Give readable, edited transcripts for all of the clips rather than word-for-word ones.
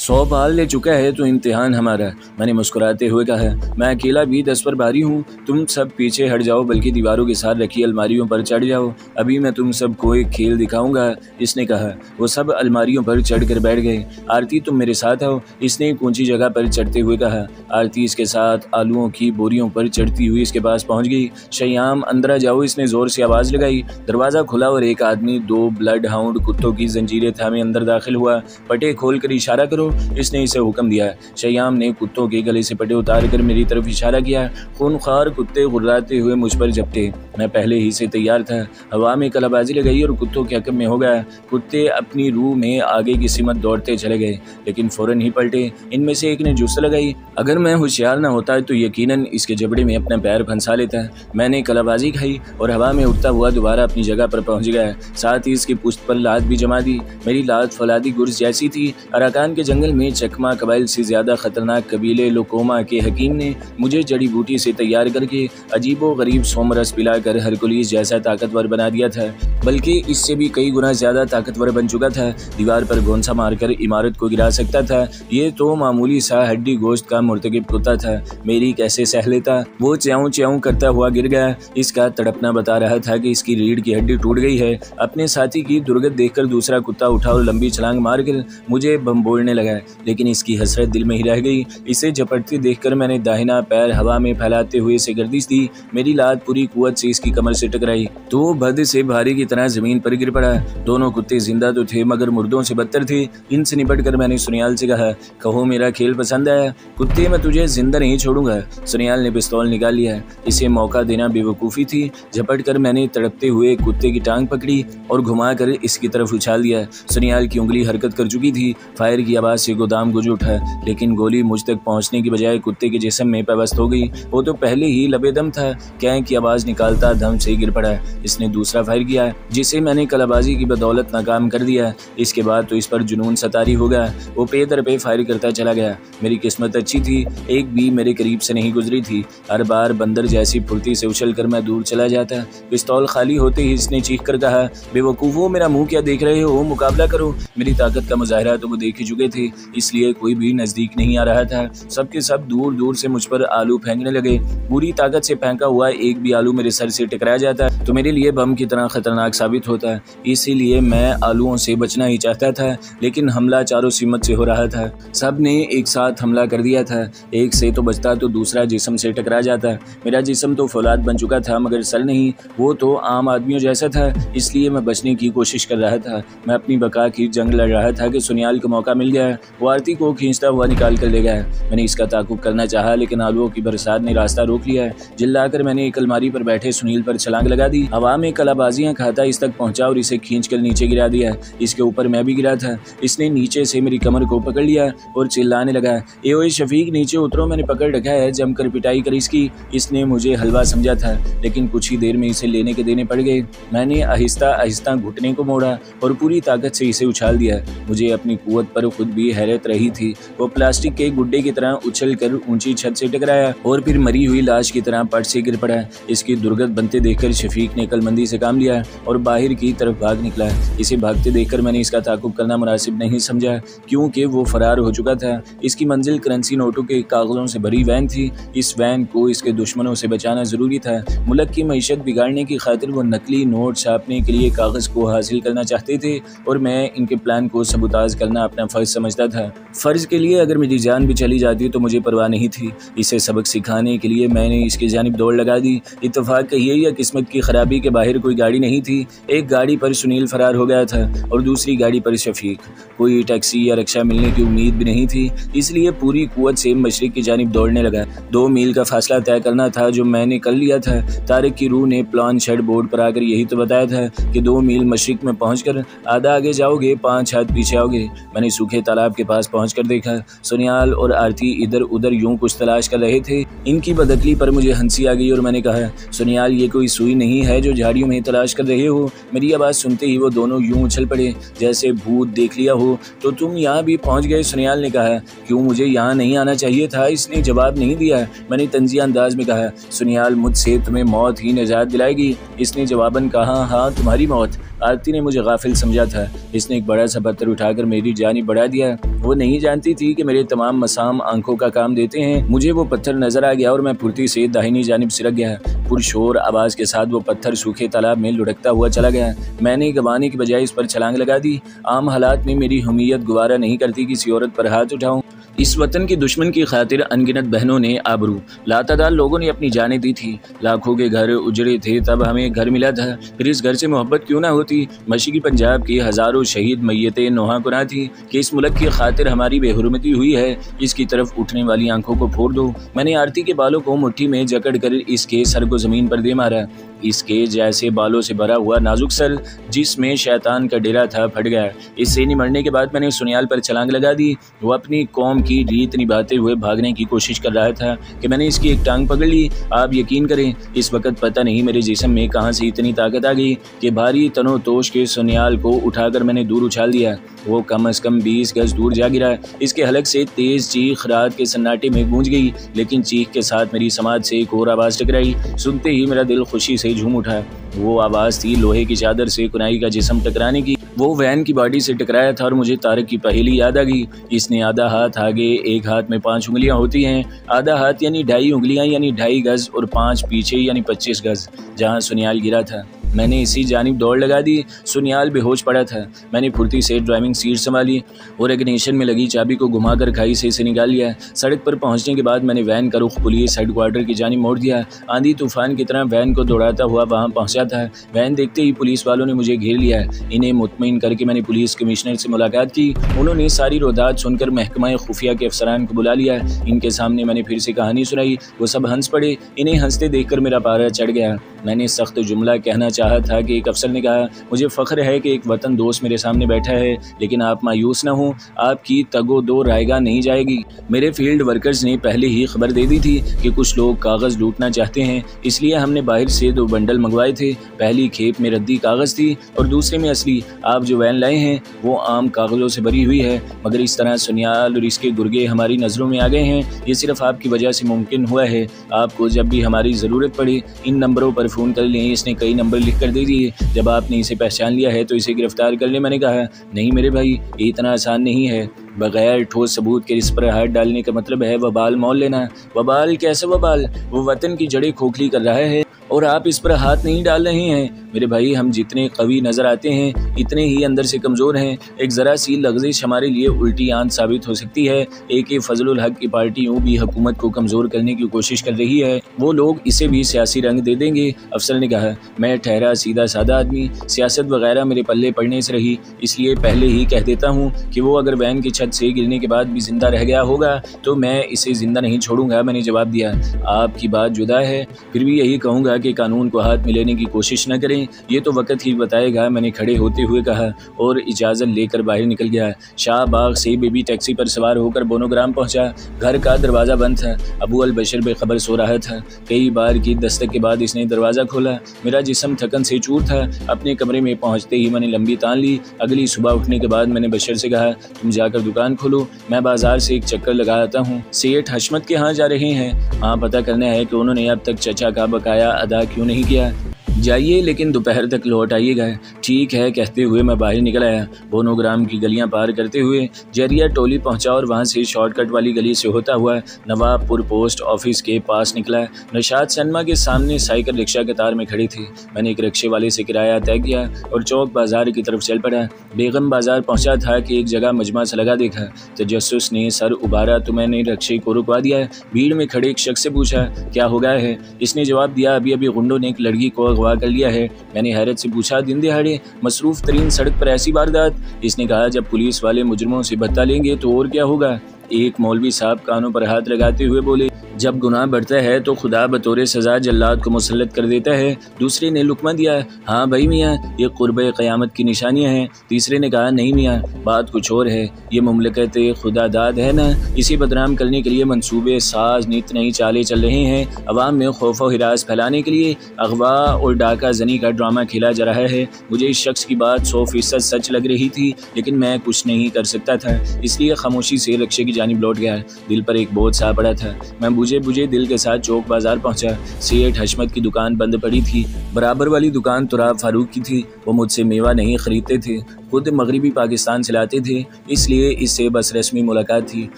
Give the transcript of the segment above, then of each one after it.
100 पाल ले चुका है तो इम्तिहान हमारा। मैंने मुस्कुराते हुए कहा, मैं अकेला भी 10 पर भारी हूँ। तुम सब पीछे हट जाओ, बल्कि दीवारों के साथ रखी अलमारियों पर चढ़ जाओ। अभी मैं तुम सबको एक खेल दिखाऊंगा, इसने कहा। वो सब अलमारियों पर चढ़कर बैठ गए। आरती, तुम मेरे साथ आओ, इसने एक ऊंची जगह पर चढ़ते हुए कहा। आरती इसके साथ आलूओं की बोरियों पर चढ़ती हुई इसके पास पहुंच गई। शयाम, अंदर आ जाओ, इसने जोर से आवाज लगाई। दरवाजा खुला और एक आदमी 2 ब्लड हाउंड कुत्तों की जंजीरें थामे अंदर दाखिल हुआ। पटे खोलकर इशारा करो, इसने इसे हुक्म दिया। शयाम ने कुत्तों के गले से पटे उतार कर मेरी तरफ इशारा किया। खूनख्वार कुत्ते गुर्राते हुए मुझ पर झपटे। मैं पहले ही से तैयार था। हवा में कलाबाजी लगाई और कुत्तों के हकम में हो गया। कुत्ते अपनी रूह में आगे की सिमत दौड़ते चले गए, लेकिन फौरन ही पलटे। इनमें से एक ने जुस्त लगाई। अगर मैं होशियार न होता तो यकीनन इसके जबड़े में अपना पैर फंसा लेता। मैंने कलाबाजी खाई और हवा में उड़ता हुआ दोबारा अपनी जगह पर पहुंच गया। साथ ही इसकी पुश्त पर लात भी जमा दी। मेरी लात फौलादी गुर्ज जैसी थी। अराकान के जंगल में चकमा कबाइल से ज्यादा खतरनाक कबीले लोकोमा के हकीम ने मुझे जड़ी बूटी से तैयार करके अजीबो गरीब सोमरस पिलाकर हरकुलिस जैसा ताकतवर बना दिया था, बल्कि इससे भी कई गुना ज्यादा ताकतवर बन चुका था। दीवार पर गोंसा मारकर इमारत को गिरा सकता था। ये तो मामूली सा हड्डी गोश्त का मुर्तकिब कुत्ता था। मेरी कैसे सह लेता। वो च्याऊं च्याऊं करता हुआ गिर गया। इसका तड़पना बता रहा था कि इसकी रीढ़ की हड्डी टूट गई है। अपने साथी की दुर्गत देखकर दूसरा कुत्ता उठा और लंबी छलांग मारकर मुझे बम्बोड़ने लगा, लेकिन इसकी हसरत दिल में ही रह गई। इसे झपटते देखकर मैंने दाहिना पैर हवा में फैलाते हुए इसे गर्दिश दी। मेरी लात पूरी कुव्वत से इसकी कमर से टकराई तो भद से भारी की तरह जमीन पर गिर पड़ा। दोनों कुत्ते जिंदा तो थे मगर मुर्दों से बदतर थे। इनसे निपट कर मैंने सुनियाल से कहा, कहो मेरा खेल पसंद आया? कुत्ते, मैं तुझे जिंदा नहीं छोड़ूंगा। सुनियाल ने पिस्तौल निकाल लिया। इसे मौका देना बेवकूफ़ी थी। झपट कर मैंने तड़पते हुए कुत्ते की टांग पकड़ी और घुमाकर इसकी तरफ उछाल दिया। सुनियाल की उंगली हरकत कर चुकी थी। फायर की आवाज़ से गोदाम गुंज उठा, लेकिन गोली मुझ तक पहुंचने की बजाय कुत्ते के जिस्म में पेवस्त हो गई। वो तो पहले ही लबेदम था। कैं की आवाज़ निकालता दम से गिर पड़ा। इसने दूसरा फायर किया, जिसे मैंने कलाबाजी की बदौलत नाकाम कर दिया। इसके बाद तो इस पर जुनून सतारी हो गया। वो पे दर पे फायर करता चला गया। मेरी किस्मत अच्छी थी, एक भी मेरे करीब से नहीं गुजरी थी। हर बार बंदर जैसी फुर्ती से उछल कर मैं दूर चला जाता। पिस्तौल खाली होते ही इसने चीख कर कहा, बेवकूफ़ो, मेरा मुंह क्या देख रहे हो? मुकाबला करो। मेरी ताकत का मुजाहरा तो वो देख ही चुके थे, इसलिए कोई भी नजदीक नहीं आ रहा था। सबके सब दूर दूर से मुझ पर आलू फेंकने लगे। पूरी ताकत से फेंका हुआ एक भी आलू मेरे सर से टकरा जाता तो मेरे लिए बम की तरह खतरनाक साबित होता। इसीलिए मैं आलूओं से बचना ही चाहता था, लेकिन हमला चारों सिमत से हो रहा था। सब ने एक साथ हमला कर दिया था। एक से तो बचता तो दूसरा जिस्म से टकरा जाता। मेरा जिस्म तो फौलाद बन चुका था, मगर सर नहीं। वो तो आम आदमियों जैसा था, इसलिए मैं बचने की कोशिश कर रहा था। मैं अपनी बका की जंग लड़ रहा था कि सुनियाल को मौका मिल गया। वो आरती को खींचता हुआ निकाल कर ले गया। मैंने इसका ताकुब करना चाहा, लेकिन आलूओं की बरसात ने रास्ता रोक लिया। चिल्लाकर मैंने एक अलमारी पर बैठे सुनील पर छलांग लगा दी। हवा में कलाबाजियां खाता इस तक पहुंचा और इसे खींचकर नीचे गिरा दिया। इसके ऊपर मैं भी गिरा था। इसने नीचे से मेरी कमर को पकड़ लिया और चिल्लाने लगा, ए ओए शफीक, नीचे उतरो, मैंने पकड़ रखा है। जमकर पिटाई कर इसकी। इसने मुझे हलवा समझा था, लेकिन कुछ ही देर में इसे लेने के देने पड़ गए। मैंने आहिस्ता आहिस्ता घुटने को मोड़ा और पूरी ताकत से इसे उछाल दिया। मुझे अपनी कुव्वत पर खुद भी हैरत रही थी। वो प्लास्टिक के गुड्डे की तरह उछल कर ऊंची छत से टकराया और फिर मरी हुई लाश की तरह पट से गिर पड़ा। इसकी दुर्गत बनते देखकर शफीक ने कलमंदी से काम लिया और बाहर की तरफ भाग निकला। इसे भागते देखकर मैंने इसका ताकुब करना मुनासिब नहीं समझा, क्योंकि वो फरार हो चुका था। इसकी मंजिल करेंसी नोटों के कागजों से भरी वैन थी। इस वैन को इसके दुश्मनों से बचाना जरूरी था। मुल्क की मईशत बिगाड़ने की खातिर वो नकली नोट छापने के लिए कागज को हासिल करना चाहते थे और मैं इनके प्लान को सबूताज करना अपना फर्ज समझता था। फर्ज के लिए अगर मेरी जान भी चली जाती तो मुझे परवाह नहीं थी। इसे सबक सिखाने के लिए मैंने इसकी जानिब दौड़ लगा दी। इत्तेफाक कहिए या किस्मत की खराबी के बाहर कोई गाड़ी नहीं थी। एक गाड़ी पर सुनील फरार हो गया था और दूसरी गाड़ी पर शफीक। कोई टैक्सी या रिक्शा मिलने की उम्मीद भी नहीं थी, इसलिए पूरी कुव्वत से मशरिक की जानिब दौड़ने लगा। 2 मील का फासला तय करना था, जो मैंने कर लिया था। तारिक की रूह ने प्लान शेड बोर्ड पर आकर यही तो बताया था कि 2 मील मशरिक में पहुंचकर आधा आगे जाओगे, 5 हाथ पीछे आओगे। मैंने सूखे तालाब के पास पहुंचकर देखा। सुनियाल और आरती इधर उधर यूं कुछ तलाश कर रहे थे। इनकी बदअक्ली पर मुझे हंसी आ गई और मैंने कहा, सुनियाल, ये कोई सुई नहीं है जो झाड़ियों में तलाश कर रहे हो। मेरी आवाज़ सुनते ही वो दोनों यूं उछल पड़े जैसे भूत देख लिया हो। तो तुम यहाँ भी पहुँच गए? सुनियाल ने कहा। क्यों, मुझे यहाँ नहीं आना चाहिए था? इसने जवाब नहीं दिया। मैंने तंजिया अंदाज में कहा, सुनियाल, मुझसे तुम्हें मौत ही निजात दिलाएगी। इसने जवाबन कहा, हाँ, तुम्हारी मौत। आरती ने मुझे गाफिल समझा था। इसने एक बड़ा सा पत्थर उठाकर मेरी जानिब बढ़ा दिया। गया। वो नहीं जानती थी कि मेरे तमाम मसाम आंखों का काम देते हैं। मुझे वो पत्थर नजर आ गया और मैं फुर्ती से दाहिनी जानिब सिरक गया। पुरशोर आवाज के साथ वो पत्थर सूखे तालाब में लुढ़कता हुआ चला गया। मैंने गंवाने की बजाय इस पर छलांग लगा दी। आम हालात में मेरी हमीयत गुवारा नहीं करती किसी औरत पर हाथ उठाऊं। इस वतन के दुश्मन की खातिर अनगिनत बहनों ने आबरू, लातादार लोगों ने अपनी जानें दी थी। लाखों के घर उजड़े थे, तब हमें घर मिला था। फिर इस घर से मोहब्बत क्यों ना होती। मशरक़ी पंजाब की हज़ारों शहीद मैयतें नोहा कुना थी कि इस मुल्क की खातिर हमारी बेहुरमती हुई है। इसकी तरफ उठने वाली आंखों को फोड़ दो। मैंने आरती के बालों को मुट्ठी में जकड़ कर इसके सर को ज़मीन पर दे मारा। इसके जैसे बालों से भरा हुआ नाजुक सर जिसमें शैतान का डेरा था फट गया। इससे निमरने के बाद मैंने सुनियाल पर छलांग लगा दी। वो अपनी कौम की रीत निभाते हुए भागने की कोशिश कर रहा था कि मैंने इसकी एक टांग पकड़ ली। आप यकीन करें, इस वक्त पता नहीं मेरे जिस्म में कहां से इतनी ताकत आ गई कि भारी तनो तोश के सुनियाल को उठाकर मैंने दूर उछाल दिया। वो कम अज़ कम 20 गज दूर जा गिरा। इसके हलक से तेज चीख रात के सन्नाटे में गूंज गई, लेकिन चीख के साथ मेरी समाज से एक और आवाज़ टकराई। सुनते ही मेरा दिल खुशी से झूम उठा। वो आवाज़ थी लोहे की चादर से कुनाई का जिस्म टकराने की। वो वैन की बॉडी से टकराया था और मुझे तारक की पहेली याद आ गई। इसने आधा हाथ आगे, एक हाथ में 5 उंगलियां होती हैं। आधा हाथ यानी 2.5 उंगलियां यानी 2.5 गज और 5 पीछे यानी 25 गज। जहां सुनियाल गिरा था मैंने इसी जानिब दौड़ लगा दी। सुनियाल बेहोश पड़ा था। मैंने फुर्ती से ड्राइविंग सीट संभाली और इग्निशन में लगी चाबी को घुमाकर खाई से इसे निकाल लिया। सड़क पर पहुंचने के बाद मैंने वैन का रुख पुलिस हेडक्वार्टर की जानिब मोड़ दिया। आंधी तूफान की तरह वैन को दौड़ाता हुआ वहां पहुंचा था। वैन देखते ही पुलिस वालों ने मुझे घेर लिया। इन्हें मुतमईन करके मैंने पुलिस कमिश्नर से मुलाकात की। उन्होंने सारी रोदात सुनकर महकमा खुफिया के अफसरान को बुला लिया। इनके सामने मैंने फिर से कहानी सुनाई। वो सब हंस पड़े। इन्हें हंसते देखकर मेरा पारा चढ़ गया। मैंने सख्त जुमला कहना चाहा था कि एक अफसर ने कहा, मुझे फ़ख्र है कि एक वतन दोस्त मेरे सामने बैठा है, लेकिन आप मायूस ना हो, आपकी तगो दो रायगा नहीं जाएगी। मेरे फील्ड वर्कर्स ने पहले ही खबर दे दी थी कि कुछ लोग कागज़ लूटना चाहते हैं, इसलिए हमने बाहर से 2 बंडल मंगवाए थे। पहली खेप में रद्दी कागज़ थी और दूसरे में असली। आप जो वैन लाए हैं वो आम कागज़ों से भरी हुई है, मगर इस तरह सुनियाल और इसके गुर्गे हमारी नज़रों में आ गए हैं। ये सिर्फ आपकी वजह से मुमकिन हुआ है। आपको जब भी हमारी ज़रूरत पड़े इन नंबरों पर फ़ोन कर लें। इसने कई नंबर लिख कर दे दिए। जब आपने इसे पहचान लिया है तो इसे गिरफ्तार कर ले। मैंने कहा, नहीं मेरे भाई, ये इतना आसान नहीं है। बगैर ठोस सबूत के इस पर हाथ डालने का मतलब है वबाल मोल लेना। वबाल? कैसे वबाल? वो वतन की जड़ें खोखली कर रहा है और आप इस पर हाथ नहीं डाल रहे हैं। मेरे भाई, हम जितने कवी नज़र आते हैं इतने ही अंदर से कमज़ोर हैं। एक ज़रा सी लग़ज़िश हमारे लिए उल्टी आंत साबित हो सकती है। एक फजलुल हक की पार्टी यूँ भी हुकूमत को कमज़ोर करने की कोशिश कर रही है। वो लोग इसे भी सियासी रंग दे देंगे। अफसर ने कहा, मैं ठहरा सीधा सादा आदमी, सियासत वगैरह मेरे पल्ले पड़ने से रही, इसलिए पहले ही कह देता हूँ कि वो अगर वैन की छत से गिरने के बाद भी जिंदा रह गया होगा तो मैं इसे जिंदा नहीं छोड़ूंगा। मैंने जवाब दिया, आपकी बात जुदा है, फिर भी यही कहूँगा कि कानून को हाथ में लेने की कोशिश न करें, ये तो वक्त ही बताएगा। मैंने खड़े होते हुए कहा और इजाज़त लेकर बाहर निकल गया। शाहबाग से बेबी टैक्सी पर सवार होकर बोनोग्राम पहुंचा। घर का दरवाज़ा बंद था। अबू अल बशर बेखबर सो रहा था। कई बार की दस्तक के बाद इसने दरवाज़ा खोला। मेरा जिस्म थकन से चूर था। अपने कमरे में पहुँचते ही मैंने लंबी तान ली। अगली सुबह उठने के बाद मैंने बशर से कहा, तुम जाकर दुकान खोलो, मैं बाजार से एक चक्कर लगा आता हूँ। सेठ हशमत के यहाँ जा रहे हैं? हाँ, पता करना है कि उन्होंने अब तक चचा का बकाया अदा क्यों नहीं किया। जाइए, लेकिन दोपहर तक लौट आइएगा। ठीक है, कहते हुए मैं बाहर निकल आया। बोनोग्राम की गलियां पार करते हुए जरिया टोली पहुंचा और वहां से शॉर्टकट वाली गली से होता हुआ नवाबपुर पोस्ट ऑफिस के पास निकला। नशाद सिनेमा के सामने साइकिल रिक्शा कतार में खड़ी थी। मैंने एक रिक्शे वाले से किराया तय किया और चौक बाजार की तरफ चल पड़ा। बेगम बाजार पहुंचा था कि एक जगह मजमा सा लगा देखा। तजस्सुस ने सर उबारा तो मैंने रिक्शे को रुकवा दिया। भीड़ में खड़े एक शख्स से पूछा, क्या हो गया है? इसने जवाब दिया, अभी अभी गुंडों ने एक लड़की को अगवा कर लिया है। मैंने हैरत से पूछा, दिन दिहाड़े मसरूफ तरीन सड़क पर ऐसी वारदात? इसने कहा, जब पुलिस वाले मुजरिमों से बदला लेंगे तो और क्या होगा। एक मौलवी साहब कानों पर हाथ लगाते हुए बोले, जब गुनाह बढ़ता है तो खुदा बतौर सज़ा जल्लाद को मुसल्लत कर देता है। दूसरे ने लुकमा दिया, हाँ भाई मियाँ, ये कुर्ब क़यामत की निशानियाँ हैं। तीसरे ने कहा, नहीं मियाँ, बात कुछ और है, ये मुमलकत खुदा दाद है ना। इसे बदनाम करने के लिए मंसूबे साज नित नई चालें चल रहे हैं। अवाम में खौफ व हिरास फैलाने के लिए अगवा और डाका जनी का ड्रामा खेला जा रहा है। मुझे इस शख्स की बात 100% सच लग रही थी, लेकिन मैं कुछ नहीं कर सकता था, इसलिए खामोशी से रिक्शे की जानिब लौट गया। दिल पर एक बोझ सा पड़ा था। मैं बूझ बुझे बुझे दिल के साथ चौक बाजार पहुंचा। सेठ हशमत की दुकान बंद पड़ी थी। बराबर वाली दुकान तुराब फारूक की थी। वो मुझसे मेवा नहीं खरीदते थे, खुद मगरबी पाकिस्तान से लाते थे, इसलिए इससे बस रस्मी मुलाकात थी।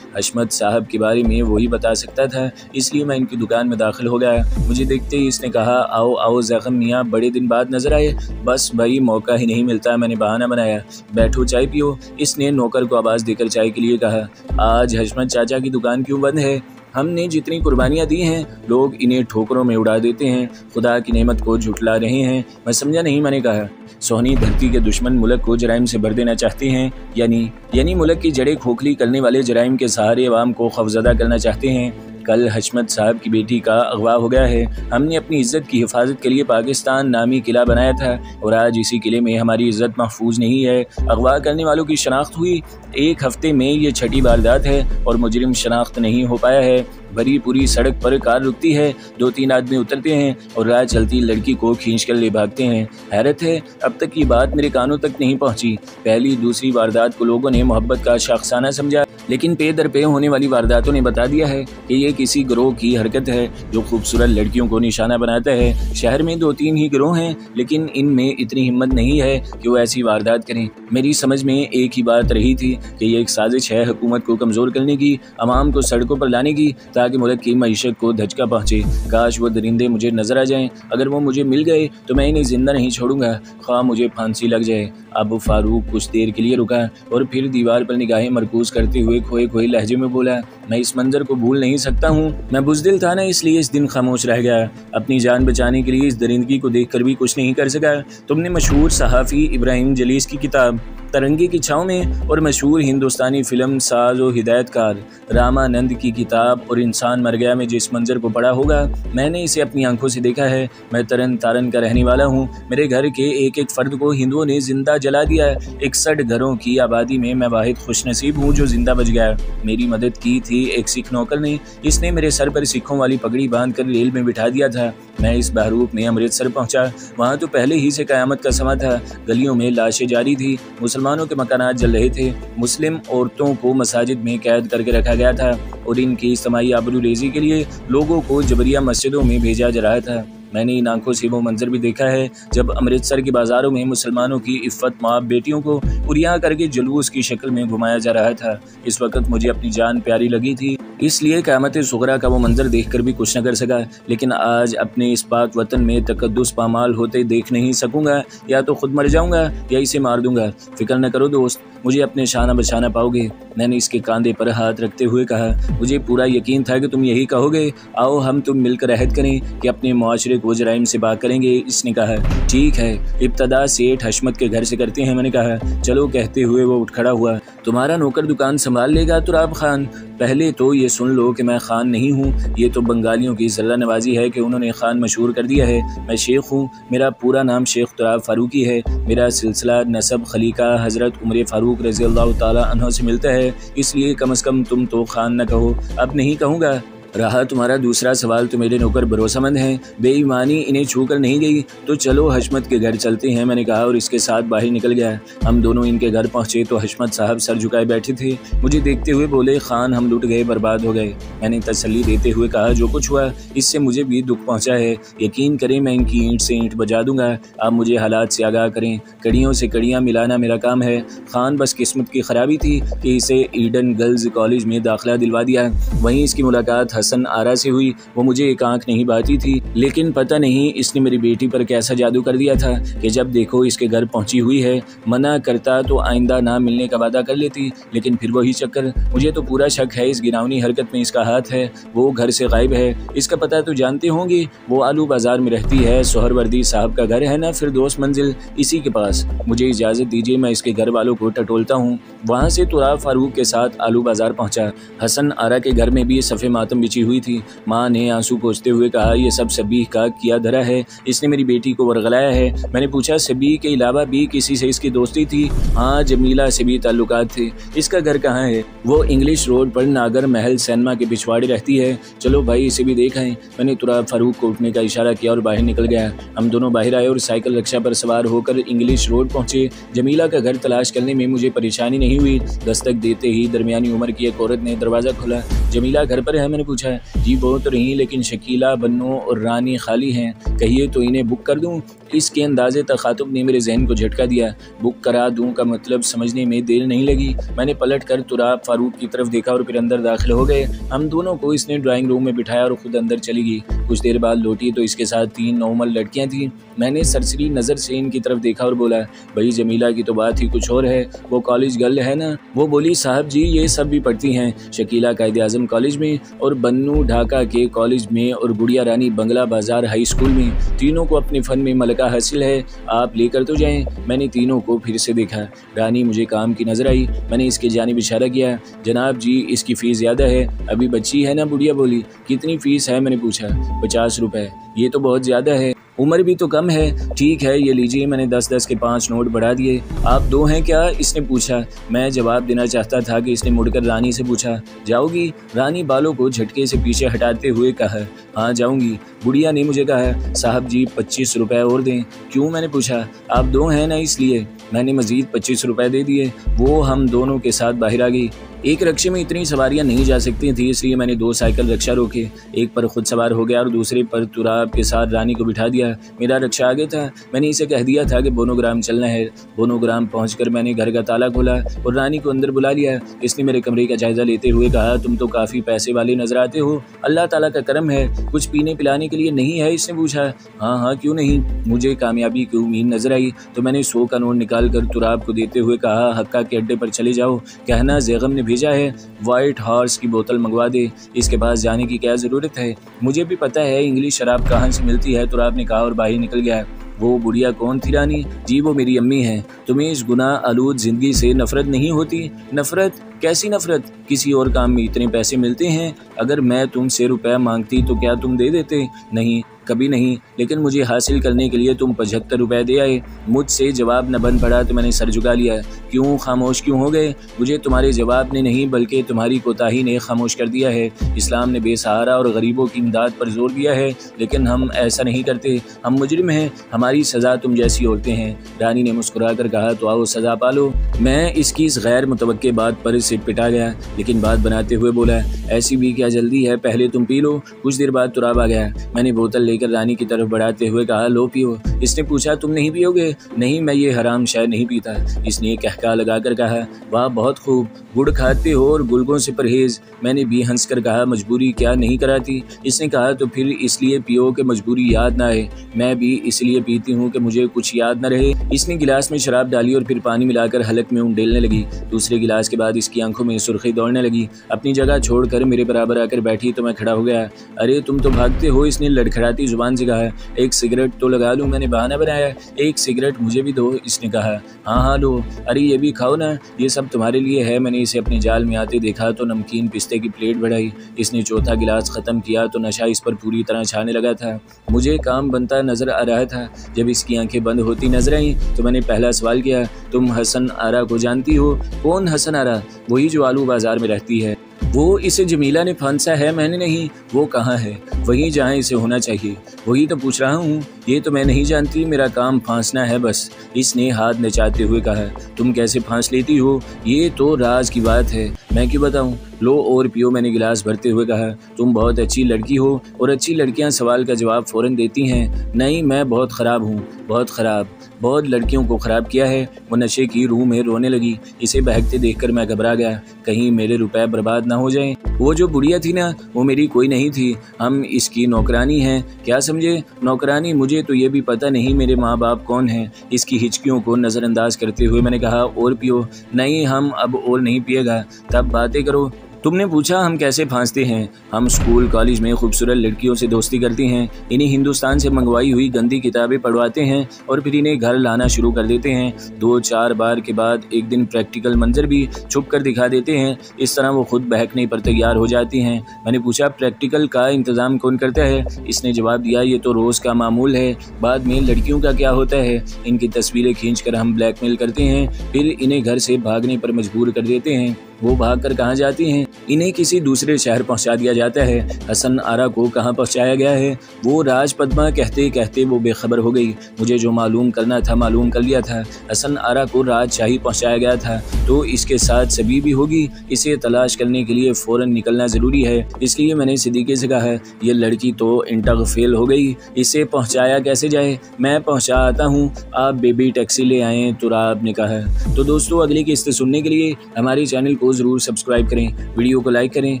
हशमत साहब के बारे में वही बता सकता था, इसलिए मैं इनकी दुकान में दाखिल हो गया। मुझे देखते ही इसने कहा, आओ आओ ज़ख़म मियाँ, बड़े दिन बाद नजर आए। बस भाई मौका ही नहीं मिलता, मैंने बहाना बनाया। बैठो चाय पियो। इसने नौकर को आवाज़ देकर चाय के लिए कहा। आज हशमत चाचा की दुकान क्यों बंद है? हमने जितनी कुर्बानियाँ दी हैं लोग इन्हें ठोकरों में उड़ा देते हैं, खुदा की नेमत को झुटला रहे हैं। मैं समझा नहीं। मैंने कहा, सोहनी धरती के दुश्मन मुल्क को जराइम से भर देना चाहते हैं, यानी मुल्क की जड़ें खोखली करने वाले जराइम के सहारे अवाम को खौफजदा करना चाहते हैं। कल हशमत साहब की बेटी का अगवा हो गया है। हमने अपनी इज्जत की हिफाजत के लिए पाकिस्तान नामी किला बनाया था और आज इसी किले में हमारी इज्जत महफूज नहीं है। अगवा करने वालों की शनाख्त हुई। 1 हफ्ते में ये 6ठी वारदात है और मुजरिम शनाख्त नहीं हो पाया है। भरी पूरी सड़क पर कार रुकती है, 2-3 आदमी उतरते हैं और राह चलती लड़की को खींच कर ले भागते हैं। हैरत है, अब तक ये बात मेरे कानों तक नहीं पहुंची। पहली दूसरी वारदात को लोगों ने मोहब्बत का शख्साना समझा, लेकिन पे दर पे होने वाली वारदातों ने बता दिया है कि ये किसी गिरोह की हरकत है जो खूबसूरत लड़कियों को निशाना बनाता है। शहर में 2-3 ही गिरोह हैं, लेकिन इनमें इतनी हिम्मत नहीं है कि वो ऐसी वारदात करें। मेरी समझ में एक ही बात रही थी कि ये एक साजिश है हुकूमत को कमज़ोर करने की, अवाम को सड़कों पर लाने की, ताकि मुल्क की मईशत को धचका पहुँचे। काश वो दरिंदे मुझे नजर आ जाएं। अगर वो मुझे मिल गए तो मैं इन्हें जिंदा नहीं छोड़ूंगा, ख्वाह मुझे फांसी लग जाए। अबू फारूक कुछ देर के लिए रुका और फिर दीवार पर निगाहें मरकूज करते हुए खोए खोए लहजे में बोला, मैं इस मंजर को भूल नहीं सकता हूँ। मैं बुज़दिल था ना, इसलिए इस दिन खामोश रह गया। अपनी जान बचाने के लिए इस दरिंदगी को देखकर भी कुछ नहीं कर सका। तुमने मशहूर सहाफ़ी इब्राहिम जलीस की किताब तरंगे की छाँव में और मशहूर हिंदुस्तानी फिल्म साज और हिदायतकार रामानंद की किताब और इंसान मर गया में जिस मंजर को पढ़ा होगा, मैंने इसे अपनी आंखों से देखा है। मैं तरन तारन का रहने वाला हूँ। मेरे घर के एक एक फर्द को हिंदुओं ने जिंदा जला दिया है। 61 घरों की आबादी में मैं वाहिद खुशनसीब हूँ जो जिंदा बच गया। मेरी मदद की थी एक सिख नौकर ने। इसने मेरे सर पर सिखों वाली पगड़ी बांध कर रेल में बिठा दिया था। मैं इस बहरूप में अमृतसर पहुँचा। वहाँ तो पहले ही से क़यामत का समा था। गलियों में लाशें जारी थी, मुसलमानों के मकानात जल रहे थे, मुस्लिम औरतों को मसाजिद में कैद करके रखा गया था और इनकी इज्तिमाई आबरूरेज़ी के लिए लोगों को जबरिया मस्जिदों में भेजा जा रहा था। मैंने इन आंखों से वो मंजर भी देखा है जब अमृतसर के बाज़ारों में मुसलमानों की इफ़्फ़त माब बेटियों को उरिया करके जुलूस की शक्ल में घुमाया जा रहा था। इस वक्त मुझे अपनी जान प्यारी लगी थी, इसलिए क़यामत सुग़रा का वो मंजर देखकर भी कुछ न कर सका। लेकिन आज अपने इस पाक वतन में तकद्दुस पामाल होते देख नहीं सकूँगा। या तो खुद मर जाऊँगा या इसे मार दूँगा। फिक्र न करो दोस्त, मुझे अपने शाना बचाना पाओगे। मैंने इसके कंधे पर हाथ रखते हुए कहा। मुझे पूरा यकीन था कि तुम यही कहोगे। आओ हम तुम मिलकर अहद करें कि अपने मुआशरे को जराइम से बाग करेंगे। इसने कहा, ठीक है, इब्तदा सेठ हशमत के घर से करते हैं। मैंने कहा, चलो। कहते हुए वो उठ खड़ा हुआ। तुम्हारा नौकर दुकान संभाल लेगा तुराब खान? पहले तो ये सुन लो कि मैं खान नहीं हूँ। ये तो बंगालियों की ज़ल्ला नवाजी है कि उन्होंने खान मशहूर कर दिया है। मैं शेख हूँ। मेरा पूरा नाम शेख तुराब फारूकी है। मेरा सिलसिला नसब खलीका हज़रत उमर फारूक रज़ी अल्लाह ताला अन्हु से मिलता है, इसलिए कम अज़ कम तुम तो खान न कहो। अब नहीं कहूँगा। रहा तुम्हारा दूसरा सवाल तो मेरे नौकर भरोसेमंद हैं, बेईमानी इन्हें छू कर नहीं गई, तो चलो हशमत के घर चलते हैं। मैंने कहा और इसके साथ बाहर निकल गया। हम दोनों इनके घर पहुंचे तो हशमत साहब सर झुकाए बैठे थे। मुझे देखते हुए बोले, खान हम लुट गए, बर्बाद हो गए। मैंने तसल्ली देते हुए कहा, जो कुछ हुआ इससे मुझे भी दुख पहुँचा है। यकीन करें मैं इनकी ईंट से ईंट बजा दूंगा। आप मुझे हालात से आगाह करें। कड़ियों से कड़ियाँ मिलाना मेरा काम है। खान बस किस्मत की खराबी थी कि इसे ईडन गर्ल्स कॉलेज में दाखिला दिलवा दिया। वहीं इसकी मुलाकात हसन आरा से हुई। वो मुझे एक आंख नहीं बाती थी, लेकिन पता नहीं इसने मेरी बेटी पर कैसा जादू कर दिया था कि जब देखो इसके घर पहुंची हुई है। मना करता तो आइंदा ना मिलने का वादा कर लेती, लेकिन फिर वही चक्कर। मुझे तो पूरा शक है इस गिनावनी हरकत में इसका हाथ है। वो घर से गायब है। इसका पता तो जानते होंगे, वो आलू बाजार में रहती है। सोहरवर्दी साहब का घर है ना, फिर दोस्त मंजिल इसी के पास। मुझे इजाज़त दीजिए, मैं इसके घर वालों को टटोलता हूँ। वहाँ से तुराब फारूक के साथ आलू बाजार पहुँचा। हसन आरा के घर में भी सफ़े मातम बिछी हुई थी। माँ ने आंसू पोंछते हुए कहा, यह सब सबीह का किया धरा है। इसने मेरी बेटी को वरगलाया है। मैंने पूछा, सबीह के अलावा भी किसी से इसकी दोस्ती थी? हाँ, जमीला से भी ताल्लुकात थे। इसका घर कहाँ है? वो इंग्लिश रोड पर नागर महल सिनेमा के पिछवाड़े रहती है। चलो भाई, इसे भी देख आए। मैंने तुराब फारूक को उठने का इशारा किया और बाहर निकल गया। हम दोनों बाहर आए और साइकिल रिक्शा पर सवार होकर इंग्लिश रोड पहुंचे। जमीला का घर तलाश करने में मुझे परेशानी नहीं हुई। दस्तक देते ही दरमियानी उम्र की एक औरत ने दरवाज़ा खोला। जमीला घर पर है? मैंने पूछा। पूछा। जी वो तो नहीं, लेकिन शकीला, बन्नू और रानी खाली हैं, कहिए तो इन्हें बुक कर दूं? इसके अंदाजे तखातुब ने मेरे जहन को झटका दिया। बुक करा दूं का मतलब समझने में देर नहीं लगी। मैंने पलट कर तुराब फारूक की तरफ देखा और फिर अंदर दाखिल हो गए। हम दोनों को इसने ड्राइंग रूम में बिठाया और खुद अंदर चली गई। कुछ देर बाद लौटी तो इसके साथ 3 नॉर्मल लड़कियां थीं। मैंने सरसरी नज़र से इनकी तरफ देखा और बोला, भाई जमीला की तो बात ही कुछ और है, वो कॉलेज गर्ल है ना? वो बोली, साहब जी ये सब भी पढ़ती हैं, शकीला कायद-ए-आज़म कॉलेज में और बन्नू ढाका के कॉलेज में और गुड़िया रानी बंगला बाजार हाई स्कूल में। तीनों को अपने फ़न में मलका हासिल है, आप लेकर तो जाएं। मैंने तीनों को फिर से देखा। रानी मुझे काम की नज़र आई। मैंने इसके जानिब इशारा किया। जनाब जी इसकी फ़ीस ज़्यादा है, अभी बच्ची है ना? बुढ़िया बोली। कितनी फ़ीस है? मैंने पूछा। 50 रुपये। ये तो बहुत ज़्यादा है, उम्र भी तो कम है। ठीक है ये लीजिए, मैंने 10-10 के 5 नोट बढ़ा दिए। आप 2 हैं क्या? इसने पूछा। मैं जवाब देना चाहता था कि इसने मुड़कर रानी से पूछा, जाओगी? रानी बालों को झटके से पीछे हटाते हुए कहा, हाँ जाऊंगी। बुढ़िया ने मुझे कहा, साहब जी 25 रुपये और दें। क्यों? मैंने पूछा। आप 2 हैं ना इसलिए। मैंने मजीद 25 रुपये दे दिए। वो हम दोनों के साथ बाहर आ गई। एक रक्शे में इतनी सवारियां नहीं जा सकती थी, इसलिए मैंने 2 साइकिल रिक्शा रोके। एक पर खुद सवार हो गया और दूसरे पर तुराब के साथ रानी को बिठा दिया। मेरा रिक्शा आगे था। मैंने इसे कह दिया था कि बोनोग्राम चलना है। बोनोग्राम पहुंचकर मैंने घर का ताला खोला और रानी को अंदर बुला लिया। इसने मेरे कमरे का जायजा लेते हुए कहा, तुम तो काफ़ी पैसे वाले नजर आते हो, अल्लाह ताला का करम है। कुछ पीने पिलाने के लिए नहीं है? इसने पूछा। हाँ हाँ क्यों नहीं। मुझे कामयाबी की उम्मीद नजर आई तो मैंने 100 का नोट निकाल कर तुराब को देते हुए कहा, हक्का के अड्डे पर चले जाओ, कहना जैगम ने भेजा है, वाइट हॉर्स की बोतल मंगवा दे। इसके पास जाने की क्या ज़रूरत है, मुझे भी पता है इंग्लिश शराब कहाँ से मिलती है। तुराब ने कहा और बाहर निकल गया। वो बुढ़िया कौन थी रानी? जी वो मेरी अम्मी है। तुम्हें इस गुनाह आलूद ज़िंदगी से नफ़रत नहीं होती? नफ़रत? कैसी नफ़रत? किसी और काम में इतने पैसे मिलते हैं, अगर मैं तुमसे रुपया मांगती तो क्या तुम दे देते? नहीं, कभी नहीं, लेकिन मुझे हासिल करने के लिए तुम 75 रुपये दे आए। मुझसे जवाब न बन पड़ा तो मैंने सर झुका लिया। क्यों खामोश क्यों हो गए? मुझे तुम्हारे जवाब ने नहीं बल्कि तुम्हारी कोताही ने खामोश कर दिया है। इस्लाम ने बेसहारा और गरीबों की इमदाद पर जोर दिया है, लेकिन हम ऐसा नहीं करते। हम मुजरिम हैं, हमारी सज़ा तुम जैसी औरतें हैं। रानी ने मुस्कुरा कर कहा, तो आओ सज़ा पालो। मैं इसकी इस गैर मुतवक्के बात पर सिर पिटा गया, लेकिन बात बनाते हुए बोला, ऐसी भी क्या जल्दी है, पहले तुम पी लो। कुछ देर बाद तुराब आ गया। मैंने बोतल लेकर रानी की तरफ बढ़ाते हुए कहा, लो पियो। इसने पूछा, तुम नहीं पियोगे? नहीं, मैं ये हराम शायद नहीं पीता। इसने कहका लगाकर कहा, वाह बहुत खूब, गुड़ खाते हो और गुलगों से परहेज। मैंने भी हंस कर कहा, मजबूरी क्या नहीं कराती? इसने कहा, तो फिर इसलिए पियो कि मजबूरी याद ना आए। मैं भी इसलिए पीती हूँ कि मुझे कुछ याद न रहे। इसने गिलास में शराब डाली और फिर पानी मिलाकर हलक में उंडेलने लगी। दूसरे गिलास के बाद इसकी आंखों में सुर्खी दौड़ने लगी। अपनी जगह छोड़कर मेरे बराबर आकर बैठी तो मैं खड़ा हो गया। अरे तुम तो भागते हो, इसने लड़खड़ाती जुबान से कहा। एक सिगरेट तो लगा लूँ, मैंने बहाना बनाया। एक सिगरेट मुझे भी दो, इसने कहा। हाँ हाँ लो। अरे ये भी खाओ ना, ये सब तुम्हारे लिए है। मैंने इसे अपने जाल में आते देखा तो नमकीन पिस्ते की प्लेट बढ़ाई। इसने चौथा गिलास ख़त्म किया तो नशा इस पर पूरी तरह छाने लगा था। मुझे काम बनता नज़र आ रहा था। जब इसकी आंखें बंद होती नजर आई तो मैंने पहला सवाल किया, तुम हसन आरा को जानती हो? कौन हसन आरा? वही जो आलू बाजार में रहती है। वो इसे जमीला ने फांसा है, मैंने नहीं। वो कहाँ है? वहीं जहाँ इसे होना चाहिए। वही तो पूछ रहा हूँ। ये तो मैं नहीं जानती, मेरा काम फांसना है बस। इसने हाथ नचाते हुए कहा। तुम कैसे फांस लेती हो? ये तो राज की बात है, मैं क्यों बताऊँ? लो और पियो, मैंने गिलास भरते हुए कहा। तुम बहुत अच्छी लड़की हो और अच्छी लड़कियां सवाल का जवाब फ़ौरन देती हैं। नहीं, मैं बहुत ख़राब हूँ, बहुत ख़राब। बहुत लड़कियों को ख़राब किया है। वो नशे की रूह में रोने लगी। इसे बहकते देखकर मैं घबरा गया, कहीं मेरे रुपए बर्बाद ना हो जाएं। वो जो बुढ़िया थी ना, वो मेरी कोई नहीं थी। हम इसकी नौकरानी हैं। क्या समझे? नौकरानी? मुझे तो ये भी पता नहीं मेरे माँ बाप कौन हैं। इसकी हिचकियों को नज़रअंदाज करते हुए मैंने कहा, और पियो। नहीं, हम अब और नहीं पिएगा। तब बातें करो। तुमने पूछा हम कैसे फांसते हैं? हम स्कूल कॉलेज में खूबसूरत लड़कियों से दोस्ती करते हैं, इन्हें हिंदुस्तान से मंगवाई हुई गंदी किताबें पढ़वाते हैं और फिर इन्हें घर लाना शुरू कर देते हैं। 2-4 बार के बाद एक दिन प्रैक्टिकल मंजर भी छुप कर दिखा देते हैं। इस तरह वो खुद बहकने पर तैयार हो जाती हैं। मैंने पूछा, प्रैक्टिकल का इंतज़ाम कौन करता है? इसने जवाब दिया, ये तो रोज़ का मामूल है। बाद में लड़कियों का क्या होता है? इनकी तस्वीरें खींचकर हम ब्लैकमेल करते हैं, फिर इन्हें घर से भागने पर मजबूर कर देते हैं। वो भाग कर कहाँ जाती हैं? इन्हें किसी दूसरे शहर पहुंचा दिया जाता है। हसन आरा को कहाँ पहुंचाया गया है वो राज पद्मा कहते कहते वो बेखबर हो गई। मुझे जो मालूम करना था मालूम कर लिया था। हसन आरा को राजशाही पहुंचाया गया था तो इसके साथ सभी भी होगी। इसे तलाश करने के लिए फ़ौरन निकलना ज़रूरी है। इसलिए मैंने सिद्दीकी से कहा है ये लड़की तो इंटर फेल हो गई, इसे पहुंचाया कैसे जाए, मैं पहुंचा आता हूं, आप बेबी टैक्सी ले आएँ। तुराब ने कहा। तो दोस्तों अगली किस्त सुनने के लिए हमारे चैनल को ज़रूर सब्सक्राइब करें, वीडियो को लाइक करें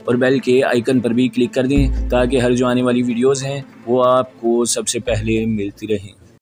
और बेल के आइकन पर भी क्लिक कर दें ताकि हर जो आने वाली वीडियोज़ हैं वो आपको सबसे पहले मिलती रहें।